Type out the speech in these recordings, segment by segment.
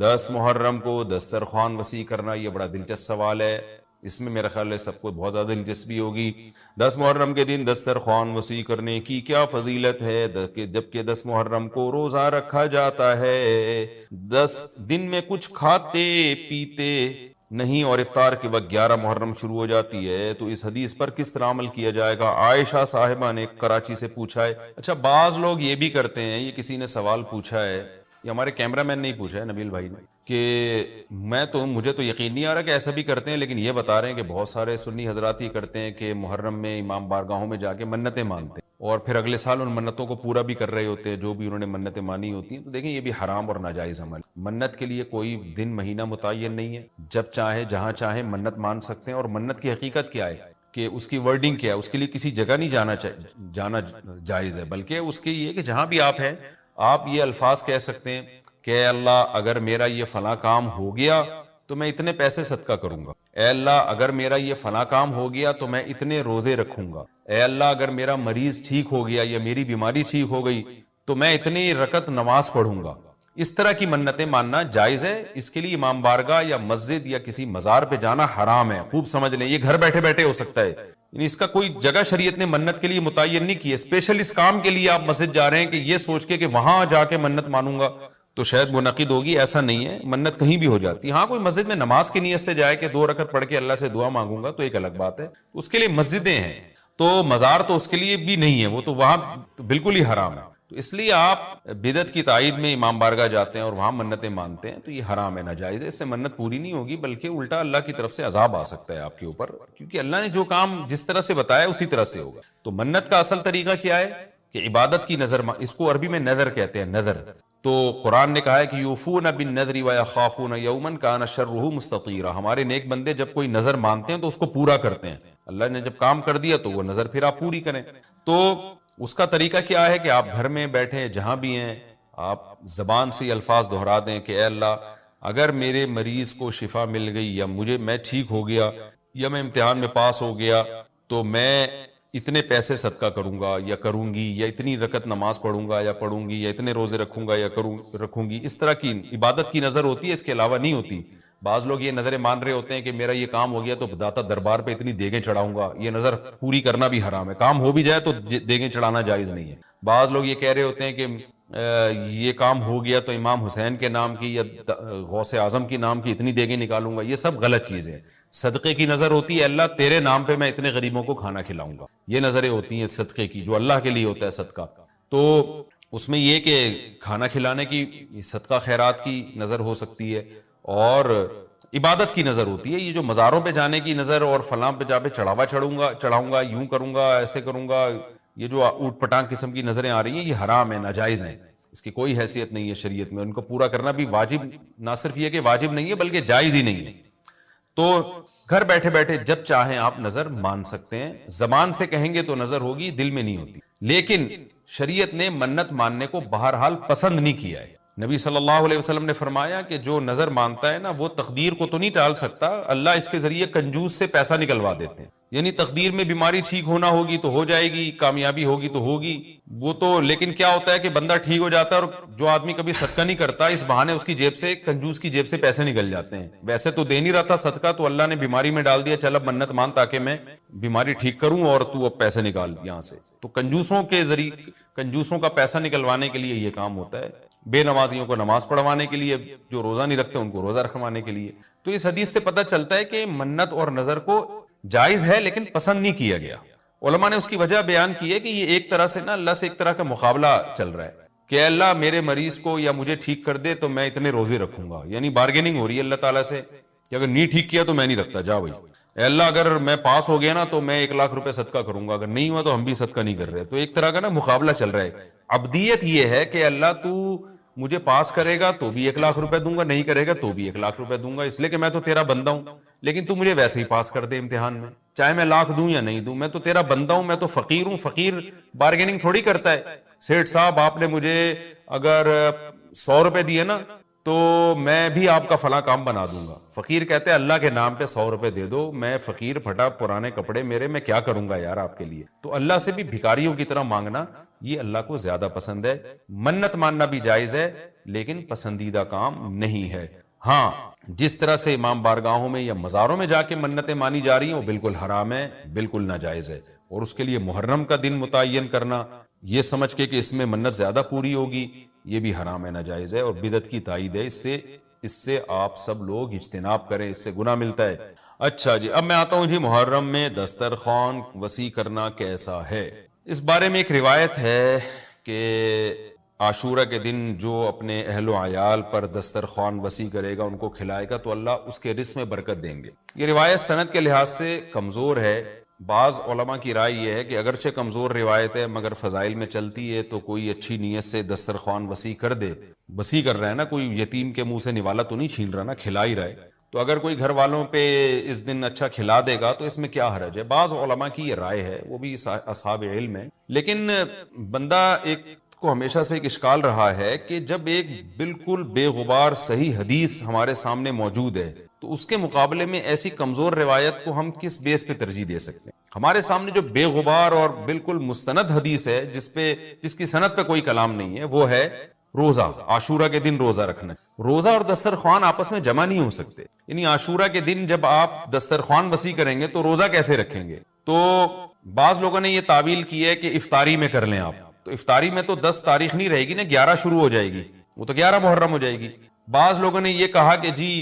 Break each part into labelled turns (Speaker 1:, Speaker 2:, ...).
Speaker 1: 10 محرم کو دسترخوان وسیع کرنا، یہ بڑا دلچسپ سوال ہے، اس میں میرا خیال ہے سب کو بہت زیادہ دلچسپی ہوگی۔ 10 محرم کے دن دسترخوان وسیع کرنے کی کیا فضیلت ہے، جبکہ 10 محرم کو روزہ رکھا جاتا ہے، 10 دن میں کچھ کھاتے پیتے نہیں اور افطار کے وقت 11 محرم شروع ہو جاتی ہے، تو اس حدیث پر کس طرح عمل کیا جائے گا؟ عائشہ صاحبہ نے کراچی سے پوچھا ہے۔ اچھا، بعض لوگ یہ بھی کرتے ہیں، یہ کسی نے سوال پوچھا ہے، یہ ہمارے کیمرہ مین نے ہی پوچھا ہے، نبیل بھائی نے، کہ مجھے تو یقین نہیں آ رہا کہ ایسا بھی کرتے ہیں، لیکن یہ بتا رہے ہیں کہ بہت سارے سنی حضرات ہی کرتے ہیں کہ محرم میں امام بارگاہوں میں جا کے منتیں مانتے ہیں اور پھر اگلے سال ان منتوں کو پورا بھی کر رہے ہوتے ہیں جو بھی انہوں نے منتیں مانی ہوتی ہیں۔ تو دیکھیں، یہ بھی حرام اور ناجائز عمل۔ منت کے لیے کوئی دن مہینہ متعین نہیں ہے، جب چاہے جہاں چاہے منت مان سکتے ہیں، اور منت کی حقیقت کیا ہے کہ اس کی ورڈنگ کیا ہے، اس کے لیے کسی جگہ نہیں جانا جائز ہے، بلکہ اس کے یہ کہ جہاں بھی آپ ہیں آپ یہ الفاظ کہہ سکتے ہیں کہ اے اللہ اگر میرا یہ فلاں کام ہو گیا تو میں اتنے پیسے صدقہ کروں گا، اے اللہ اگر میرا یہ فلاں کام ہو گیا تو میں اتنے روزے رکھوں گا، اے اللہ اگر میرا مریض ٹھیک ہو گیا یا میری بیماری ٹھیک ہو گئی تو میں اتنی رکعت نماز پڑھوں گا۔ اس طرح کی منتیں ماننا جائز ہے، اس کے لیے امام بارگاہ یا مسجد یا کسی مزار پہ جانا حرام ہے۔ خوب سمجھ لیں، یہ گھر بیٹھے بیٹھے ہو سکتا ہے، یعنی اس کا کوئی جگہ شریعت نے منت کے لیے متعین نہیں کی ہے۔ اسپیشل اس کام کے لیے آپ مسجد جا رہے ہیں کہ یہ سوچ کے کہ وہاں جا کے منت مانوں گا تو شاید منعقد ہوگی، ایسا نہیں ہے، منت کہیں بھی ہو جاتی ہے۔ ہاں، کوئی مسجد میں نماز کی نیت سے جائے کہ 2 رکعت پڑھ کے اللہ سے دعا مانگوں گا تو ایک الگ بات ہے، اس کے لیے مسجدیں ہیں، تو مزار تو اس کے لیے بھی نہیں ہے، وہ تو وہاں بالکل ہی حرام ہے۔ تو اس لیے آپ بدعت کی تائید میں امام بارگاہ جاتے ہیں اور وہاں منتیں مانتے ہیں تو یہ حرام ہے، ناجائز ہے، اس سے منت پوری نہیں ہوگی بلکہ الٹا اللہ کی طرف سے عذاب آ سکتا ہے آپ کے اوپر، کیونکہ اللہ نے جو کام جس طرح سے بتایا اسی طرح سے ہوگا۔ تو منت کا اصل طریقہ کیا ہے کہ عبادت کی نظر، اس کو عربی میں نظر کہتے ہیں، نظر۔ تو قرآن نے کہا ہے کہ یوفون بالنذر ویخافون یوما کان شرہ مستطیرا، ہمارے نیک بندے جب کوئی نظر مانتے ہیں تو اس کو پورا کرتے ہیں، اللہ نے جب کام کر دیا تو وہ نظر پھر آپ پوری کریں۔ تو اس کا طریقہ کیا ہے کہ آپ گھر میں بیٹھے جہاں بھی ہیں آپ زبان سے الفاظ دہرا دیں کہ اے اللہ اگر میرے مریض کو شفا مل گئی یا میں ٹھیک ہو گیا یا میں امتحان میں پاس ہو گیا تو میں اتنے پیسے صدقہ کروں گا یا کروں گی، یا اتنی رکعت نماز پڑھوں گا یا پڑھوں گی، یا اتنے روزے رکھوں گا یا رکھوں گی۔ اس طرح کی عبادت کی نظر ہوتی ہے، اس کے علاوہ نہیں ہوتی۔ بعض لوگ یہ نظریں مان رہے ہوتے ہیں کہ میرا یہ کام ہو گیا تو داتا دربار پہ اتنی دیگیں چڑھاؤں گا، یہ نظر پوری کرنا بھی حرام ہے، کام ہو بھی جائے تو دیگیں چڑھانا جائز نہیں ہے۔ بعض لوگ یہ کہہ رہے ہوتے ہیں کہ یہ کام ہو گیا تو امام حسین کے نام کی یا غوث اعظم کے نام کی اتنی دیگیں نکالوں گا، یہ سب غلط چیزیں ہیں۔ صدقے کی نظر ہوتی ہے اللہ تیرے نام پہ میں اتنے غریبوں کو کھانا کھلاؤں گا، یہ نظریں ہوتی ہیں صدقے کی، جو اللہ کے لیے ہوتا ہے صدقہ۔ تو اس میں یہ کہ کھانا کھلانے کی صدقہ خیرات کی نظر ہو سکتی ہے، اور عبادت کی نظر ہوتی ہے۔ یہ جو مزاروں پہ جانے کی نظر اور فلاں پہ جا پہ چڑھاؤں گا، یوں کروں گا، ایسے کروں گا، یہ جو اوٹ پٹانگ قسم کی نظریں آ رہی ہیں یہ حرام ہے، ناجائز ہیں، اس کی کوئی حیثیت نہیں ہے شریعت میں، ان کو پورا کرنا بھی واجب، نہ صرف یہ کہ واجب نہیں ہے بلکہ جائز ہی نہیں ہے۔ تو گھر بیٹھے بیٹھے جب چاہیں آپ نظر مان سکتے ہیں، زبان سے کہیں گے تو نظر ہوگی، دل میں نہیں ہوتی۔ لیکن شریعت نے منت ماننے کو بہرحال پسند نہیں کیا ہے۔ نبی صلی اللہ علیہ وسلم نے فرمایا کہ جو نظر مانتا ہے نا وہ تقدیر کو تو نہیں ٹال سکتا، اللہ اس کے ذریعے کنجوس سے پیسہ نکلوا دیتے ہیں، یعنی تقدیر میں بیماری ٹھیک ہونا ہوگی تو ہو جائے گی، کامیابی ہوگی تو ہوگی، وہ تو، لیکن کیا ہوتا ہے کہ بندہ ٹھیک ہو جاتا ہے اور جو آدمی کبھی صدقہ نہیں کرتا اس بہانے اس کی جیب سے، کنجوس کی جیب سے پیسے نکل جاتے ہیں، ویسے تو دے نہیں رہا تھا صدقہ تو اللہ نے بیماری میں ڈال دیا، چل اب منت مان تاکہ میں بیماری ٹھیک کروں اور تو اب پیسے نکال یہاں سے۔ تو کنجوسوں کے ذریعے، کنجوسوں کا پیسہ نکلوانے کے لیے یہ کام ہوتا ہے، بے نمازیوں کو نماز پڑھوانے کے لیے، جو روزہ نہیں رکھتے ان کو روزہ رکھوانے کے لیے۔ تو اس حدیث سے پتہ چلتا ہے کہ منت اور نظر کو جائز ہے لیکن پسند نہیں کیا گیا۔ علماء نے اس کی وجہ بیان کی ہے کہ یہ ایک طرح سے نا اللہ سے ایک طرح کا مقابلہ چل رہا ہے کہ اللہ میرے مریض کو یا مجھے ٹھیک کر دے تو میں اتنے روزے رکھوں گا، یعنی بارگیننگ ہو رہی ہے اللہ تعالیٰ سے کہ اگر نہیں ٹھیک کیا تو میں نہیں رکھتا، جا بھائی، اے اللہ اگر میں پاس ہو گیا نا تو میں 1,00,000 روپے صدقہ کروں گا، اگر نہیں ہوا تو ہم بھی صدقہ نہیں کر رہے۔ تو ایک طرح کا نا مقابلہ چل رہا ہے۔ عبدیت یہ ہے کہ اللہ تو مجھے پاس کرے گا تو بھی 1,00,000 روپے دوں گا، نہیں کرے گا تو بھی 1,00,000 روپے دوں گا، اس لیے کہ میں تو تیرا بندہ ہوں، لیکن تو مجھے ویسے ہی پاس کر دے امتحان میں، چاہے میں 1,00,000 دوں یا نہیں دوں، میں تو تیرا بندہ ہوں، میں تو فقیر ہوں۔ فقیر بارگیننگ تھوڑی کرتا ہے، سیٹھ صاحب آپ نے مجھے اگر 100 روپے دیے نا تو میں بھی آپ کا فلاں کام بنا دوں گا۔ فقیر کہتے ہیں اللہ کے نام پہ 100 روپے دے دو، میں فقیر، پھٹا پرانے کپڑے میرے، میں کیا کروں گا یار آپ کے لیے۔ تو اللہ سے بھی بھکاریوں کی طرح مانگنا یہ اللہ کو زیادہ پسند ہے. منت ماننا بھی جائز ہے لیکن پسندیدہ کام نہیں ہے. ہاں جس طرح سے امام بارگاہوں میں یا مزاروں میں جا کے منتیں مانی جا رہی ہیں وہ بالکل حرام ہے, بالکل ناجائز ہے. اور اس کے لیے محرم کا دن متعین کرنا یہ سمجھ کے کہ اس میں منت زیادہ پوری ہوگی, یہ بھی حرام ہے, ناجائز ہے اور بدعت کی تائید ہے. اس سے آپ سب لوگ اجتناب کریں, اس سے گناہ ملتا ہے. اچھا جی, اب میں آتا ہوں جی محرم میں دسترخوان وسیع کرنا کیسا ہے. اس بارے میں ایک روایت ہے کہ عاشورہ کے دن جو اپنے اہل و عیال پر دسترخوان وسیع کرے گا, ان کو کھلائے گا, تو اللہ اس کے رزق میں برکت دیں گے. یہ روایت سند کے لحاظ سے کمزور ہے. بعض علماء کی رائے یہ ہے کہ اگرچہ کمزور روایت ہے مگر فضائل میں چلتی ہے, تو کوئی اچھی نیت سے دسترخوان وسیع کر دے. وسیع کر رہا ہے نا, کوئی یتیم کے منہ سے نوالا تو نہیں چھین رہا نا, کھلا ہی رہا ہے. تو اگر کوئی گھر والوں پہ اس دن اچھا کھلا دے گا تو اس میں کیا حرج ہے. بعض علماء کی یہ رائے ہے, وہ بھی اصحاب علم ہے. لیکن بندہ ایک کو ہمیشہ سے ایک اشکال رہا ہے کہ جب ایک بالکل بے غبار صحیح حدیث ہمارے سامنے موجود ہے تو اس کے مقابلے میں ایسی کمزور روایت کو ہم کس بیس پہ ترجیح دے سکتے ہیں. ہمارے سامنے جو بے غبار اور بالکل مستند حدیث ہے جس کی سند پہ کوئی کلام نہیں ہے, وہ ہے روزہ, عاشورہ کے دن روزہ رکھنا. روزہ اور دسترخوان آپس میں جمع نہیں ہو سکتے. یعنی عاشورہ کے دن جب آپ دسترخوان وسیع کریں گے تو روزہ کیسے رکھیں گے. تو بعض لوگوں نے یہ تعویل کی ہے کہ افطاری میں کر لیں آپ. تو افطاری میں تو 10 تاریخ نہیں رہے گی نا, 11 شروع ہو جائے گی, وہ تو 11 محرم ہو جائے گی. بعض لوگوں نے یہ کہا کہ جی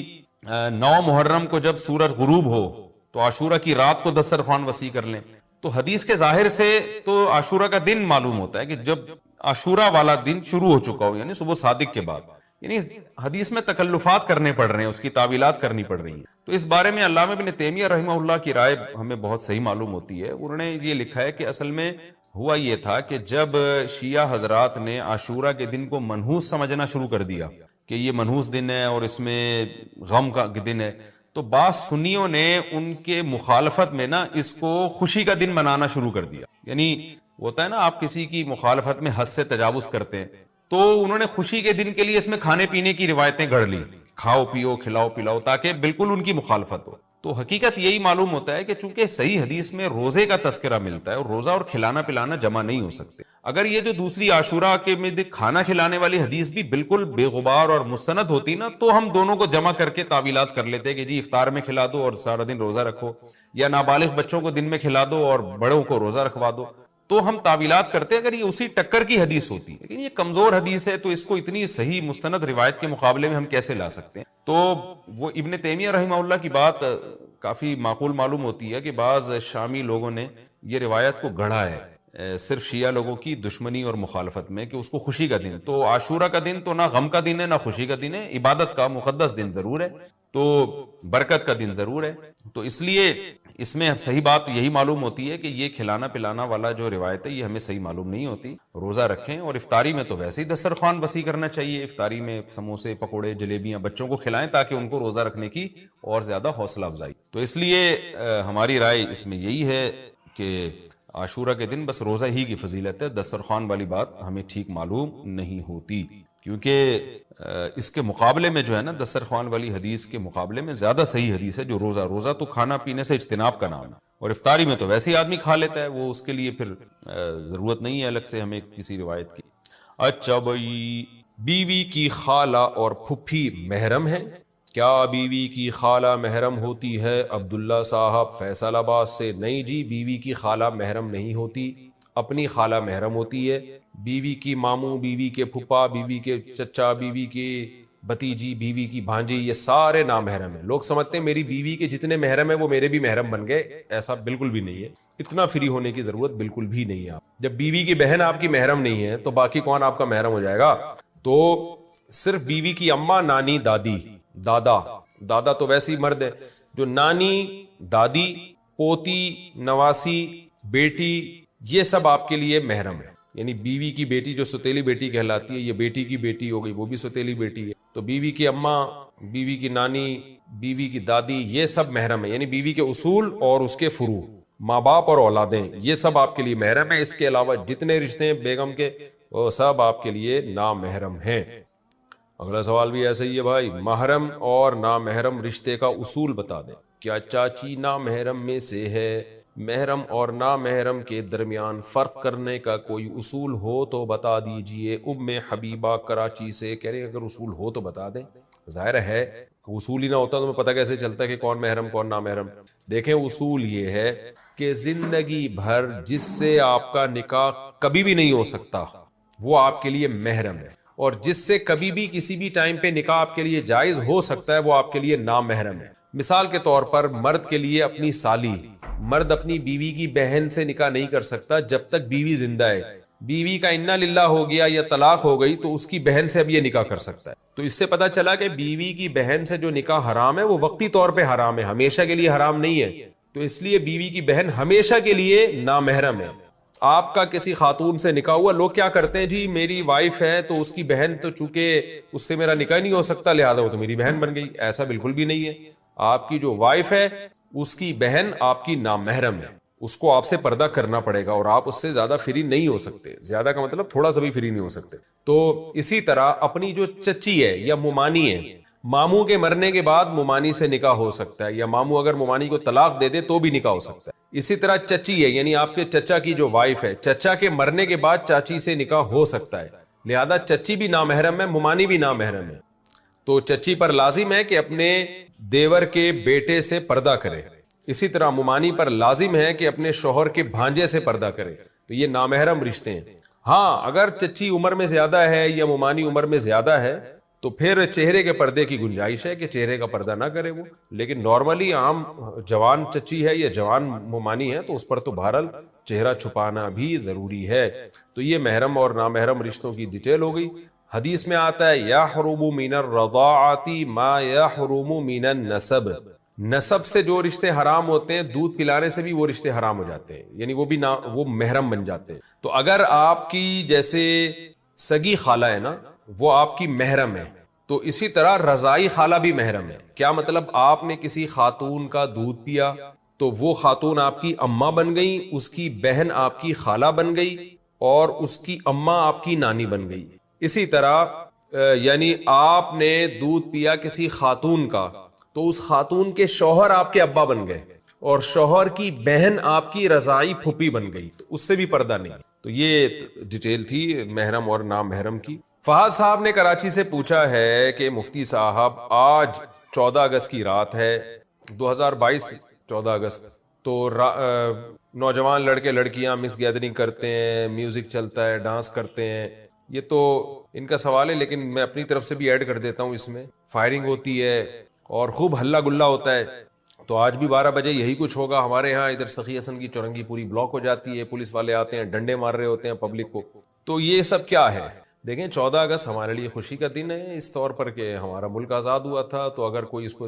Speaker 1: 9 محرم کو جب سورج غروب ہو تو عاشورہ کی رات کو دسترخوان وسیع کر لیں. تو حدیث کے ظاہر سے تو عاشورہ کا دن معلوم ہوتا ہے کہ جب عاشورہ والا دن شروع ہو چکا ہو, یعنی صبح صادق کے بعد. یعنی حدیث میں تکلفات کرنے پڑ رہے ہیں, اس کی تعویلات کرنی پڑ رہی ہیں. تو اس بارے میں علامہ ابن تیمیہ رحمہ اللہ کی رائے ہمیں بہت صحیح معلوم ہوتی ہے. انہوں نے یہ لکھا ہے کہ اصل میں ہوا یہ تھا کہ جب شیعہ حضرات نے عاشورہ کے دن کو منحوس سمجھنا شروع کر دیا کہ یہ منحوس دن ہے اور اس میں غم کا دن ہے, تو بعض سنیوں نے ان کے مخالفت میں نا اس کو خوشی کا دن منانا شروع کر دیا. یعنی ہوتا ہے نا, آپ کسی کی مخالفت میں حد سے تجاوز کرتے ہیں, تو انہوں نے خوشی کے دن کے لیے اس میں کھانے پینے کی روایتیں گڑھ لی, کھاؤ پیو کھلاؤ پلاؤ, تاکہ بالکل ان کی مخالفت ہو. تو حقیقت یہی معلوم ہوتا ہے کہ چونکہ صحیح حدیث میں روزے کا تذکرہ ملتا ہے اور روزہ اور کھلانا پلانا جمع نہیں ہو سکتے. اگر یہ جو دوسری عاشورہ کے میں کھانا کھلانے والی حدیث بھی بالکل بے غبار اور مستند ہوتی نا, تو ہم دونوں کو جمع کر کے تعویلات کر لیتے کہ جی افطار میں کھلا دو اور سارا دن روزہ رکھو, یا نابالغ بچوں کو دن میں کھلا دو اور بڑوں کو روزہ رکھوا دو. تو ہم تعویلات کرتے اگر یہ اسی ٹکر کی حدیث ہوتی. لیکن یہ کمزور حدیث ہے تو اس کو اتنی صحیح مستند روایت کے مقابلے میں ہم کیسے لا سکتے ہیں. تو وہ ابن تیمیہ رحمہ اللہ کی بات کافی معقول معلوم ہوتی ہے کہ بعض شامی لوگوں نے یہ روایت کو گڑھا ہے صرف شیعہ لوگوں کی دشمنی اور مخالفت میں کہ اس کو خوشی کا دن. تو عاشورہ کا دن تو نہ غم کا دن ہے نہ خوشی کا دن ہے, عبادت کا مقدس دن ضرور ہے, تو برکت کا دن ضرور ہے. تو اس لیے اس میں صحیح بات یہی معلوم ہوتی ہے کہ یہ کھلانا پلانا والا جو روایت ہے یہ ہمیں صحیح معلوم نہیں ہوتی. روزہ رکھیں, اور افطاری میں تو ویسے ہی دسترخوان وسیع کرنا چاہیے. افطاری میں سموسے پکوڑے جلیبیاں بچوں کو کھلائیں تاکہ ان کو روزہ رکھنے کی اور زیادہ حوصلہ افزائی. تو اس لیے ہماری رائے اس میں یہی ہے کہ عاشورہ کے دن بس روزہ ہی کی فضیلت ہے, دسترخوان والی بات ہمیں ٹھیک معلوم نہیں ہوتی. کیونکہ اس کے مقابلے میں جو ہے نا, دسترخوان والی حدیث کے مقابلے میں زیادہ صحیح حدیث ہے جو روزہ تو کھانا پینے سے اجتناب کا نام ہے, اور افطاری میں تو ویسے ہی آدمی کھا لیتا ہے, وہ اس کے لیے پھر ضرورت نہیں ہے الگ سے ہمیں کسی روایت کی. اچھا بھائی, بیوی کی خالہ اور پھپھی محرم ہے کیا؟ بیوی کی خالہ محرم ہوتی ہے؟ عبداللہ صاحب فیصل آباد سے. نہیں جی, بیوی کی خالہ محرم نہیں ہوتی, اپنی خالہ محرم ہوتی ہے. بیوی کی ماموں, بیوی کے پھپھا, بیوی کے چچا, بیوی کی بھتیجی, بیوی کی بھانجی, یہ سارے نامحرم ہیں. لوگ سمجھتے ہیں میری بیوی کے جتنے محرم ہیں وہ میرے بھی محرم بن گئے, ایسا بالکل بھی نہیں ہے. اتنا فری ہونے کی ضرورت بالکل بھی نہیں ہے. جب بیوی کی بہن آپ کی محرم نہیں ہے تو باقی کون آپ کا محرم ہو جائے گا؟ تو صرف بیوی کی اماں, نانی, دادی, دادا تو ویسی مرد ہے. جو نانی, دادی, پوتی, نواسی, بیٹی, یہ سب آپ کے لیے محرم ہے. یعنی بیوی کی بیٹی جو ستیلی بیٹی کہلاتی ہے, یہ بیٹی کی بیٹی ہو گئی, وہ بھی ستیلی بیٹی ہے. تو بیوی کی اماں, بیوی کی نانی, بیوی کی دادی, یہ سب محرم ہے. یعنی بیوی کے اصول اور اس کے فروع, ماں باپ اور اولادیں, یہ سب آپ کے لیے محرم ہے. اس کے علاوہ جتنے رشتے ہیں بیگم کے وہ سب آپ کے لیے نامحرم ہیں. اگلا سوال بھی ایسا ہی ہے بھائی, محرم اور نامحرم رشتے کا اصول بتا دیں. کیا چاچی نامحرم میں سے ہے؟ محرم اور نامحرم کے درمیان فرق کرنے کا کوئی اصول ہو تو بتا دیجئے۔ ام حبیبہ کراچی سے کہہ رہے ہیں اگر اصول ہو تو بتا دیں۔ ظاہر ہے اصول ہی نہ ہوتا تو میں پتہ کیسے چلتا ہے کہ کون محرم کون نامحرم۔ دیکھیں اصول یہ ہے کہ زندگی بھر جس سے آپ کا نکاح کبھی بھی نہیں ہو سکتا وہ آپ کے لیے محرم ہے، اور جس سے کبھی بھی کسی بھی ٹائم پہ نکاح آپ کے لیے جائز ہو سکتا ہے وہ آپ کے لیے نامحرم ہے۔ مثال کے طور پر مرد کے لیے اپنی سالی، مرد اپنی بیوی کی بہن سے نکاح نہیں کر سکتا جب تک بیوی زندہ ہے۔ بیوی کا انا للہ ہو گیا یا طلاق ہو گئی تو اس کی بہن سے اب یہ نکاح کر سکتا ہے۔ تو اس سے پتا چلا کہ بیوی کی بہن سے جو نکاح حرام ہے وہ وقتی طور پہ حرام ہے، ہمیشہ کے لیے حرام نہیں ہے، تو اس لیے بیوی کی بہن ہمیشہ کے لیے نامحرم ہے۔ آپ کا کسی خاتون سے نکاح ہوا، لوگ کیا کرتے ہیں جی میری وائف ہے تو اس کی بہن تو چونکہ اس سے میرا نکاح نہیں ہو سکتا لہذا وہ تو میری بہن بن گئی، ایسا بالکل بھی نہیں ہے۔ آپ کی جو وائف ہے اس کی بہن آپ کی نامحرم ہے، اس کو آپ سے پردہ کرنا پڑے گا اور آپ اس سے زیادہ فری نہیں ہو سکتے، زیادہ کا مطلب تھوڑا سا بھی فری نہیں ہو سکتے۔ تو اسی طرح اپنی جو چچی ہے یا ممانی ہے، ماموں کے مرنے کے بعد ممانی سے نکاح ہو سکتا ہے، یا ماموں اگر ممانی کو طلاق دے دے تو بھی نکاح ہو سکتا ہے۔ اسی طرح چچی ہے یعنی آپ کے چچا کی جو وائف ہے، چچا کے مرنے کے بعد چاچی سے نکاح ہو سکتا ہے، لہذا چچی بھی نامحرم ہے، ممانی بھی نامحرم ہے۔ تو چچی پر لازم ہے کہ اپنے دیور کے بیٹے سے پردہ کرے، اسی طرح ممانی پر لازم ہے کہ اپنے شوہر کے بھانجے سے پردہ کرے، تو یہ نامحرم رشتے ہیں۔ ہاں اگر چچی عمر میں زیادہ ہے یا ممانی عمر میں زیادہ ہے تو پھر چہرے کے پردے کی گنجائش ہے کہ چہرے کا پردہ نہ کرے وہ، لیکن نارملی عام جوان چچی ہے یا جوان ممانی ہے تو اس پر تو بہرحال چہرہ چھپانا بھی ضروری ہے۔ تو یہ محرم اور نامحرم رشتوں کی ڈیٹیل ہو گئی۔ حدیث میں آتا ہے یحرم من الرضاعۃ ما یحرم من النسب، نسب سے جو رشتے حرام ہوتے ہیں دودھ پلانے سے بھی وہ رشتے حرام ہو جاتے ہیں، یعنی وہ بھی وہ محرم بن جاتے ہیں۔ تو اگر آپ کی جیسے سگی خالہ ہے نا وہ آپ کی محرم ہے، تو اسی طرح رضائی خالہ بھی محرم ہے۔ کیا مطلب؟ آپ نے کسی خاتون کا دودھ پیا تو وہ خاتون آپ کی اماں بن گئی، اس کی بہن آپ کی خالہ بن گئی اور اس کی اماں آپ کی نانی بن گئی۔ اسی طرح یعنی آپ نے دودھ پیا کسی خاتون کا تو اس خاتون کے شوہر آپ کے ابا بن گئے اور شوہر کی بہن آپ کی رضائی پھوپھی بن گئی، تو اس سے بھی پردہ نہیں۔ تو یہ ڈیٹیل تھی محرم اور نامحرم کی۔ فہد صاحب نے کراچی سے پوچھا ہے کہ مفتی صاحب آج 14 اگست کی رات ہے، 2022 14 اگست، تو نوجوان لڑکے لڑکیاں مس گیدرنگ کرتے ہیں، میوزک چلتا ہے، ڈانس کرتے ہیں، یہ تو ان کا سوال ہے لیکن میں اپنی طرف سے بھی ایڈ کر دیتا ہوں، اس میں فائرنگ ہوتی ہے اور خوب ہلا گلا ہوتا ہے۔ تو آج بھی 12 بجے یہی کچھ ہوگا ہمارے ہاں، ادھر سخی حسن کی چورنگی پوری بلاک ہو جاتی ہے، پولیس والے آتے ہیں ڈنڈے مار رہے ہوتے ہیں پبلک کو۔ تو یہ سب کیا ہے؟ دیکھیں 14 اگست ہمارے لیے خوشی کا دن ہے اس طور پر کہ ہمارا ملک آزاد ہوا تھا، تو اگر کوئی اس کو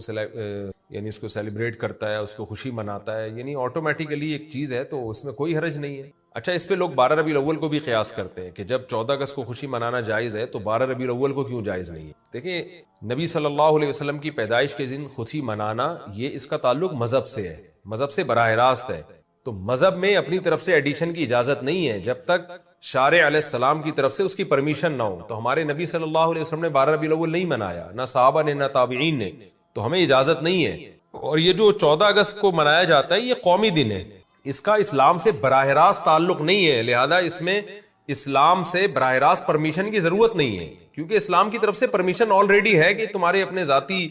Speaker 1: یعنی اس کو سیلیبریٹ کرتا ہے، اس کو خوشی مناتا ہے، یعنی آٹومیٹیکلی ایک چیز ہے تو اس میں کوئی حرج نہیں ہے۔ اچھا اس پہ لوگ 12 ربیع الاول کو بھی قیاس کرتے ہیں کہ جب 14 اگست کو خوشی منانا جائز ہے تو 12 ربیع الاول کو کیوں جائز نہیں ہے؟ دیکھیں نبی صلی اللہ علیہ وسلم کی پیدائش کے دن خوشی منانا یہ اس کا تعلق مذہب سے ہے، مذہب سے براہ راست ہے، تو مذہب میں اپنی طرف سے ایڈیشن کی اجازت نہیں ہے جب تک شارع علیہ السلام کی طرف سے اس کی پرمیشن نہ ہو۔ تو ہمارے نبی صلی اللہ علیہ وسلم نے 12 ربیع الاول نہیں منایا، نہ صحابہ نے نہ تابعین نے، تو ہمیں اجازت نہیں ہے۔ اور یہ جو 14 اگست کو منایا جاتا ہے یہ قومی دن ہے، اس کا اسلام سے براہ راست تعلق نہیں ہے، لہذا اس میں اسلام سے براہ راست پرمیشن کی ضرورت نہیں ہے، کیونکہ اسلام کی طرف سے پرمیشن آلریڈی ہے کہ تمہارے اپنے ذاتی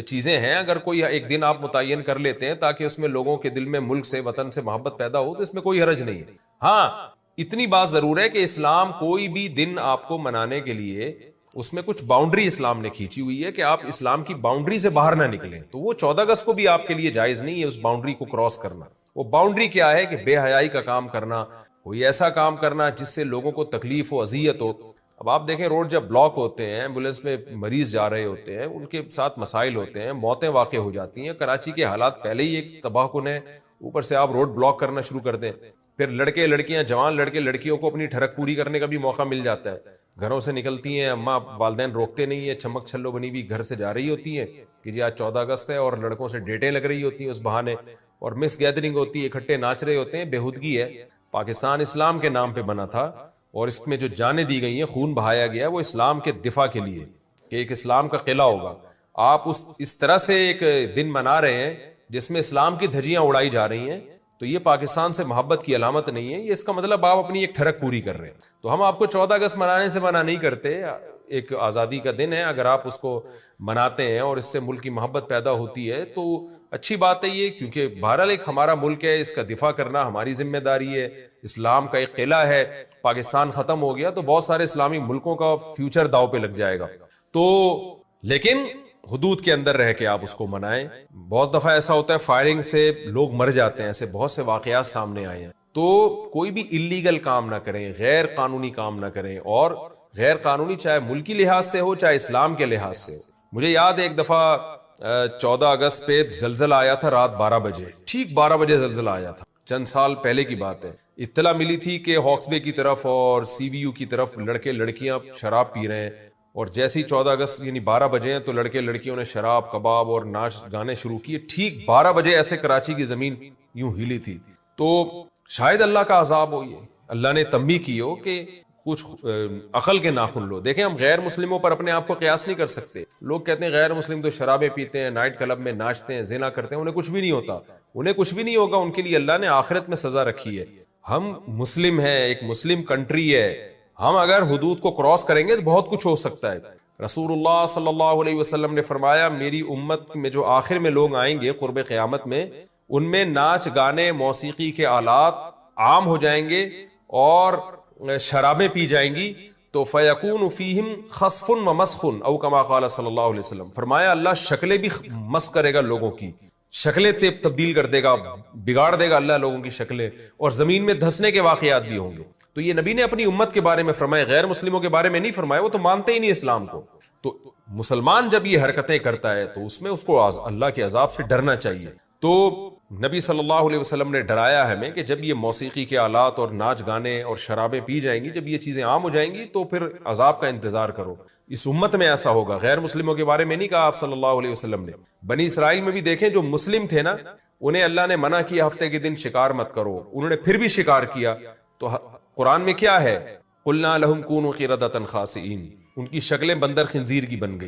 Speaker 1: چیزیں ہیں، اگر کوئی ایک دن آپ متعین کر لیتے ہیں تاکہ اس میں لوگوں کے دل میں ملک سے وطن سے محبت پیدا ہو تو اس میں کوئی حرج نہیں ہے۔ ہاں اتنی بات ضرور ہے کہ اسلام کوئی بھی دن آپ کو منانے کے لیے اس میں کچھ باؤنڈری اسلام نے کھینچی ہوئی ہے کہ آپ اسلام کی باؤنڈری سے باہر نہ نکلیں، تو وہ 14 اگست کو بھی آپ کے لیے جائز نہیں ہے اس باؤنڈری کو کراس کرنا۔ وہ باؤنڈری کیا ہے کہ بے حیائی کا کام کرنا، کوئی ایسا کام کرنا جس سے لوگوں کو تکلیف ہو، اذیت ہو۔ اب آپ دیکھیں روڈ جب بلاک ہوتے ہیں، ایمبولینس میں مریض جا رہے ہوتے ہیں، ان کے ساتھ مسائل ہوتے ہیں، موتیں واقع ہو جاتی ہیں، کراچی کے حالات پہلے ہی ایک تباہ کن ہے، اوپر سے آپ روڈ بلاک کرنا شروع کر دیں، پھر لڑکے لڑکیاں جوان لڑکے لڑکیوں کو اپنی ٹھڑک پوری کرنے کا بھی موقع مل جاتا ہے، گھروں سے نکلتی ہیں، اماں والدین روکتے نہیں ہیں، چمک چھلو بنی ہوئی گھر سے جا رہی ہوتی ہیں کہ جی آج 14 اگست ہے، اور لڑکوں سے ڈیٹیں لگ رہی ہوتی ہیں اس بہانے، اور مس گیدرنگ ہوتی ہے، اکٹھے ناچ رہے ہوتے ہیں، بےہودگی ہے۔ پاکستان اسلام کے نام پہ بنا تھا اور اس میں جو جانیں دی گئی ہیں، خون بہایا گیا، وہ اسلام کے دفاع کے لیے کہ ایک اسلام کا قلعہ ہوگا۔ آپ اس طرح سے ایک دن منا رہے ہیں جس میں اسلام کی دھجیاں اڑائی جا رہی ہیں، تو یہ پاکستان سے محبت کی علامت نہیں ہے، یہ اس کا مطلب آپ اپنی ایک ٹھڑک پوری کر رہے ہیں۔ تو ہم آپ کو 14 اگست منانے سے منع نہیں کرتے، ایک آزادی کا دن ہے، اگر آپ اس کو مناتے ہیں اور اس سے ملک کی محبت پیدا ہوتی ہے تو اچھی بات ہے یہ، کیونکہ بہرحال ایک ہمارا ملک ہے، اس کا دفاع کرنا ہماری ذمہ داری ہے، اسلام کا ایک قلعہ ہے، پاکستان ختم ہو گیا تو بہت سارے اسلامی ملکوں کا فیوچر داؤ پہ لگ جائے گا، تو لیکن حدود کے اندر رہ کے آپ اس کو منائیں۔ بہت دفعہ ایسا ہوتا ہے فائرنگ سے لوگ مر جاتے ہیں، ایسے بہت سے واقعات سامنے آئے ہیں، تو کوئی بھی اللیگل کام نہ کریں، غیر قانونی کام نہ کریں، اور غیر قانونی چاہے ملکی لحاظ سے ہو چاہے اسلام کے لحاظ سے ہو۔ مجھے یاد ہے ایک دفعہ 14 اگست پہ زلزلہ آیا تھا رات 12 بجے، ٹھیک 12 بجے زلزلہ آیا تھا، چند سال پہلے کی بات ہے۔ اطلاع ملی تھی کہ ہاکس بے کی طرف اور سی وی یو کی طرف لڑکے لڑکیاں شراب پی رہے ہیں، اور جیسے ہی 14 اگست یعنی 12 بجے ہیں تو لڑکے لڑکیوں نے شراب کباب اور ناچ گانے شروع کیے، ٹھیک 12 بجے ایسے کراچی کی زمین یوں ہلی تھی۔ تو شاید اللہ کا عذاب ہو، یہ اللہ نے تنبیہ کی ہو کہ کچھ عقل کے ناخن لو۔ دیکھیں ہم غیر مسلموں پر اپنے آپ کو قیاس نہیں کر سکتے، لوگ کہتے ہیں غیر مسلم تو شرابیں پیتے ہیں، نائٹ کلب میں ناچتے ہیں، زنا کرتے ہیں، انہیں کچھ بھی نہیں ہوتا، انہیں کچھ بھی نہیں ہوگا، ان کے لیے اللہ نے آخرت میں سزا رکھی ہے۔ ہم مسلم ہیں، ایک مسلم کنٹری ہے، ہم اگر حدود کو کراس کریں گے تو بہت کچھ ہو سکتا ہے۔ رسول اللہ صلی اللہ علیہ وسلم نے فرمایا میری امت میں جو آخر میں لوگ آئیں گے قرب قیامت میں، ان میں ناچ گانے موسیقی کے آلات عام ہو جائیں گے اور شرابیں پی جائیں گی، تو فیکون فیہم خسف و مسخ او کما قال صلی اللہ علیہ وسلم، فرمایا اللہ شکلیں بھی مسخ کرے گا، لوگوں کی شکلیں تبدیل کر دے گا، بگاڑ دے گا اللہ لوگوں کی شکلیں، اور زمین میں دھسنے کے واقعات بھی ہوں گے۔ تو یہ نبی نے اپنی امت کے بارے میں فرمایا، غیر مسلموں کے بارے میں نہیں فرمایا، وہ تو مانتے ہی نہیں اسلام کو۔ تو مسلمان جب یہ حرکتیں کرتا ہے تو اس میں اس کو اللہ کے عذاب سے ڈرنا چاہیے۔ تو نبی صلی اللہ علیہ وسلم نے ڈرایا ہمیں کہ جب یہ موسیقی کے آلات اور ناچ گانے اور شرابیں پی جائیں گی، جب یہ چیزیں عام ہو جائیں گی تو پھر عذاب کا انتظار کرو۔ اس امت میں ایسا ہوگا، غیر مسلموں کے بارے میں نہیں کہا آپ صلی اللہ علیہ وسلم نے۔ بنی اسرائیل میں بھی دیکھیں جو مسلم تھے نا، انہیں اللہ نے منع کیا ہفتے کے دن شکار مت کرو، انہوں نے پھر بھی شکار کیا، تو قرآن میں کیا ہے؟ قلنا لہم کونوا قردۃ خاسئین، ان کی شکلیں بندر خنزیر کی بن گئی۔